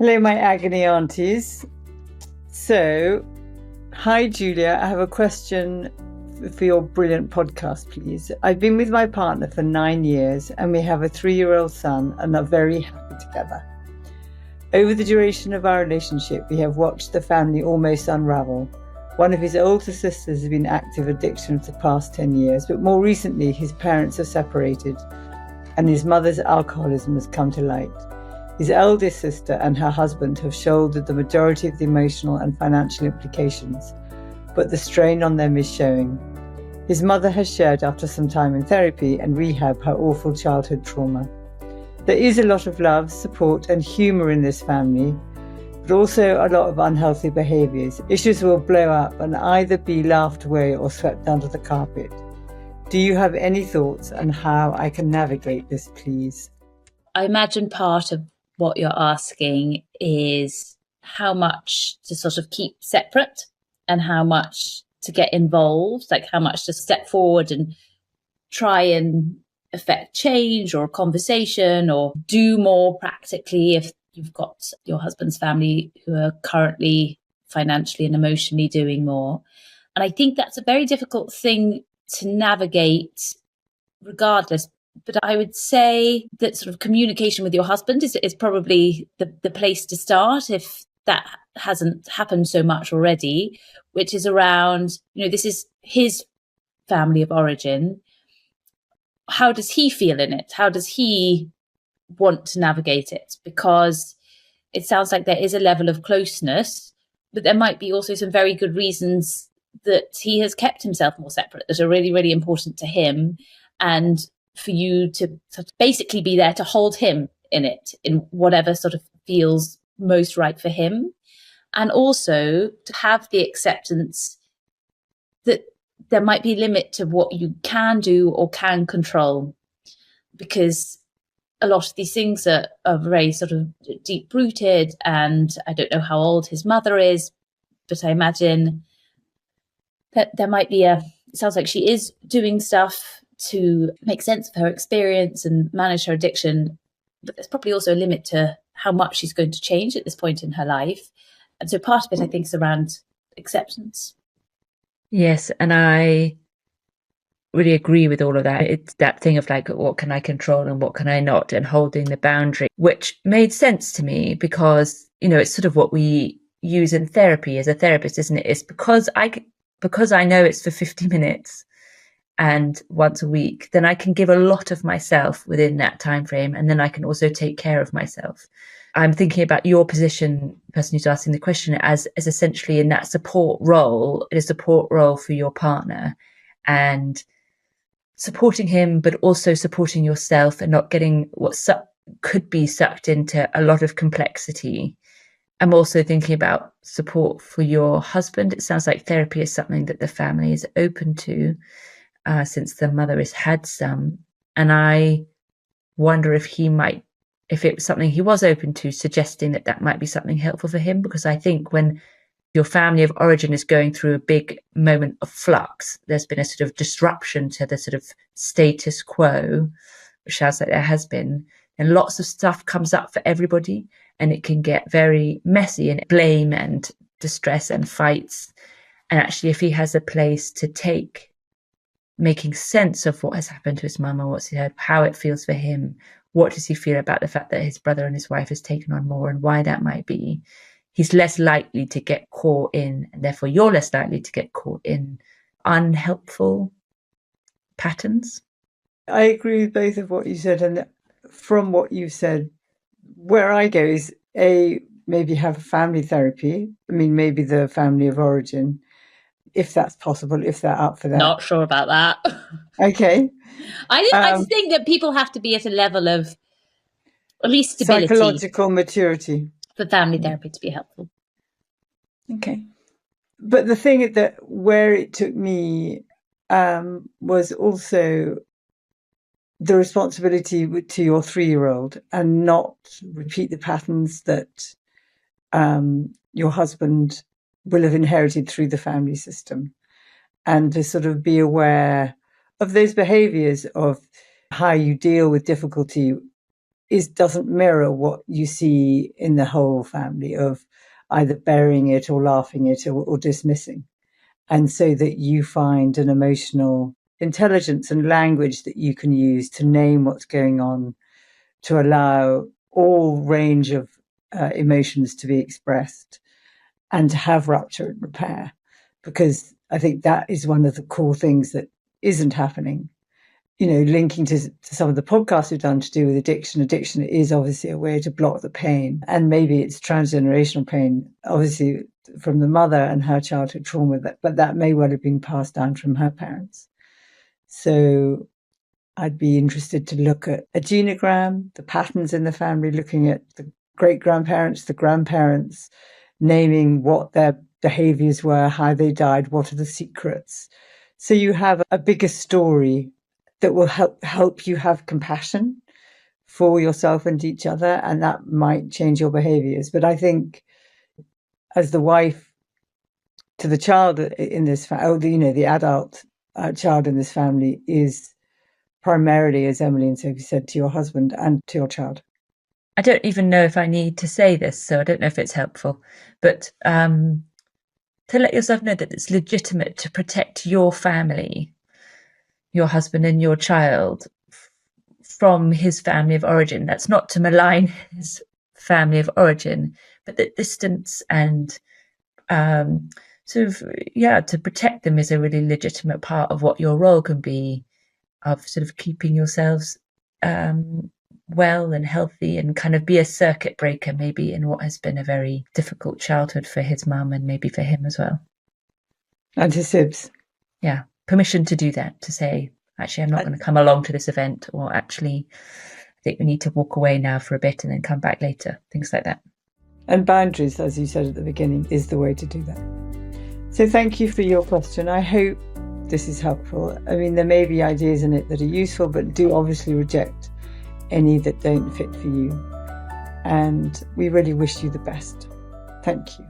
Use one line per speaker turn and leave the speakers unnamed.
Hello, my Agony Aunties. So, hi, Julia. I have a question for your brilliant podcast, please. I've been with my partner for 9 years and we have a 3-year-old son and are very happy together. Over the duration of our relationship, we have watched the family almost unravel. One of his older sisters has been active addiction for the past 10 years, but more recently, his parents are separated and his mother's alcoholism has come to light. His eldest sister and her husband have shouldered the majority of the emotional and financial implications, but the strain on them is showing. His mother has shared after some time in therapy and rehab her awful childhood trauma. There is a lot of love, support and humour in this family, but also a lot of unhealthy behaviours. Issues will blow up and either be laughed away or swept under the carpet. Do you have any thoughts on how I can navigate this, please?
I imagine part of what you're asking is how much to sort of keep separate and how much to get involved, like how much to step forward and try and affect change or a conversation or do more practically if you've got your husband's family who are currently financially and emotionally doing more. And I think that's a very difficult thing to navigate regardless. But I would say that sort of communication with your husband is probably the place to start if that hasn't happened so much already, which is around, this is his family of origin. How does he feel in it? How does he want to navigate it? Because it sounds like there is a level of closeness, but there might be also some very good reasons that he has kept himself more separate that are really, really important to him. And for you to sort of basically be there to hold him in it, in whatever sort of feels most right for him. And also to have the acceptance that there might be a limit to what you can do or can control, because a lot of these things are very sort of deep rooted. And I don't know how old his mother is, but I imagine that there might be it sounds like she is doing stuff to make sense of her experience and manage her addiction. But there's probably also a limit to how much she's going to change at this point in her life. And so part of it, I think, is around acceptance.
Yes, and I really agree with all of that. It's that thing of like, what can I control and what can I not, and holding the boundary, which made sense to me because, it's sort of what we use in therapy as a therapist, isn't it? It's because I know it's for 50 minutes and once a week, then I can give a lot of myself within that time frame, and then I can also take care of myself. I'm thinking about your position, the person who's asking the question, as essentially in that support role, a support role for your partner, and supporting him, but also supporting yourself and not getting what could be sucked into a lot of complexity. I'm also thinking about support for your husband. It sounds like therapy is something that the family is open to. Since the mother has had some. And I wonder if it was something he was open to, suggesting that might be something helpful for him. Because I think when your family of origin is going through a big moment of flux, there's been a sort of disruption to the sort of status quo, which sounds like there has been, and lots of stuff comes up for everybody, and it can get very messy and blame and distress and fights. And actually, if he has a place to take making sense of what has happened to his mum or what's he heard, how it feels for him, what does he feel about the fact that his brother and his wife has taken on more and why that might be, he's less likely to get caught in, and therefore you're less likely to get caught in unhelpful patterns.
I agree with both of what you said. And from what you said, where I go is maybe have a family therapy. I mean, maybe the family of origin, if that's possible, if they're up for that.
Not sure about that.
Okay.
I just think that people have to be at a level of at least stability.
Psychological maturity.
For family therapy to be helpful.
Okay. But the thing that where it took me was also the responsibility to your 3-year-old and not repeat the patterns that your husband will have inherited through the family system, and to sort of be aware of those behaviours of how you deal with difficulty doesn't mirror what you see in the whole family of either burying it or laughing it or dismissing. And so that you find an emotional intelligence and language that you can use to name what's going on, to allow all range of emotions to be expressed, and to have rupture and repair. Because I think that is one of the core things that isn't happening. Linking to some of the podcasts we've done to do with addiction. Addiction is obviously a way to block the pain. And maybe it's transgenerational pain, obviously from the mother and her childhood trauma, but that may well have been passed down from her parents. So I'd be interested to look at a genogram, the patterns in the family, looking at the great-grandparents, the grandparents, naming what their behaviours were, how they died, what are the secrets. So you have a bigger story that will help you have compassion for yourself and each other, and that might change your behaviours. But I think as the wife to the child in this family, the adult child in this family is primarily, as Emily and Sophie said, to your husband and to your child.
I don't even know if I need to say this, so I don't know if it's helpful, but to let yourself know that it's legitimate to protect your family, your husband and your child, from his family of origin. That's not to malign his family of origin, but that distance and to protect them is a really legitimate part of what your role can be, of sort of keeping yourselves well and healthy, and kind of be a circuit breaker maybe in what has been a very difficult childhood for his mum and maybe for him as well.
And his sibs.
Yeah, permission to do that, to say, actually, I'm not going to come along to this event, or actually, I think we need to walk away now for a bit and then come back later, things like that.
And boundaries, as you said at the beginning, is the way to do that. So thank you for your question. I hope this is helpful. I mean, there may be ideas in it that are useful, but do obviously reject any that don't fit for you. And we really wish you the best. Thank you.